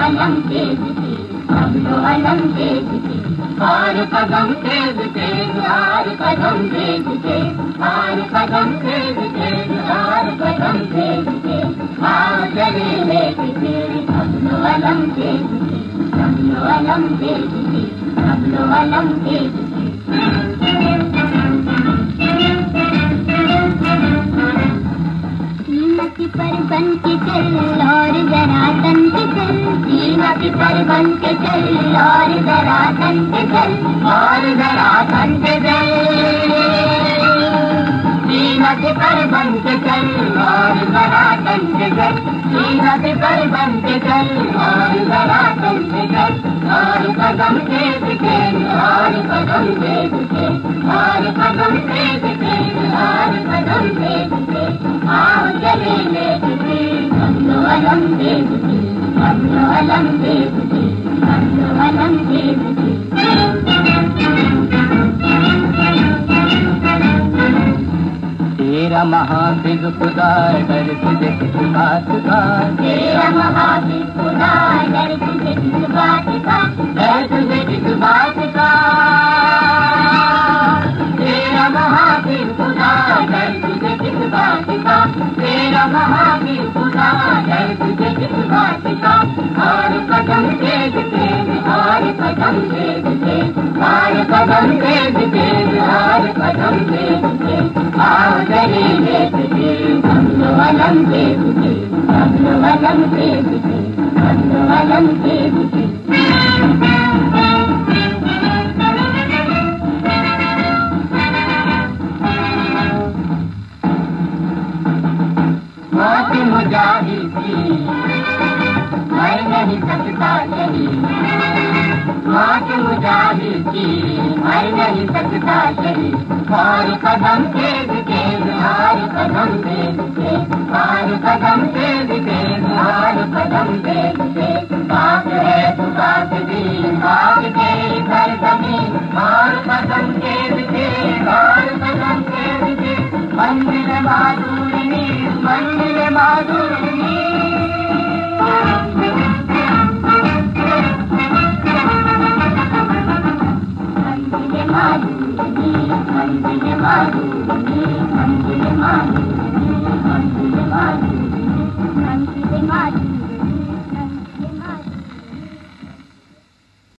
अलम तेज तेज, बबलो अलम तेज तेज, और कदम तेज तेज, और कदम तेज तेज, और कदम तेज तेज, और कदम तेज तेज, आओ चले लेके तेरे बबलो अलम तेज तेज, बबलो अलम तेज तेज, बबलो अलम तेज तेज। सीमती पर बन के चल और जरा तन के चल, सीमती पर बन के चल और जरा तन के चल, और जरा तन के चल, सीमती पर बन के चल और जरा तन के चल, सीमती पर बन के चल और जरा तन के चल, और कदम तेज तेज, और कदम तेज तेज, और कदम तेज तेज, और कदम तेज तेज, आओ चले लेके तेरे बबलो अलम तेज तेज, बबलो अलम तेज तेज, बबलो अलम तेज तेज। तेरा महाफिज खुदा डर तुझे किस बात का, तेरा महाफिज खुदा डर तुझे किस बात का, डर तुझे किस बात का, तेरा महाफिज खुदा डर तुझे किस बात का, तेरा महाफिज खुदा डर तुझे किस बात का, और कदम तेज तेज, और कदम तेज तेज, और कदम तेज तेज, और कदम तेज तेज, आओ चले लेके तेरे बबलो अलम तेज तेज, बबलो अलम तेज तेज, बबलो अलम तेज तेज। मौत मुजाहिद की मैं नहीं सकता शहीद, मौत मुजाहिद की मैं नहीं सकता शहीद, और कदम तेज तेज, और कदम तेज तेज, और कदम तेज तेज, और कदम तेज तेज, पाक है तू पाक दीन, पाक तेरी घर जमीन, और कदम तेज तेज, और कदम तेज तेज, मंजिल माधुरी, मंजिल माधुरी।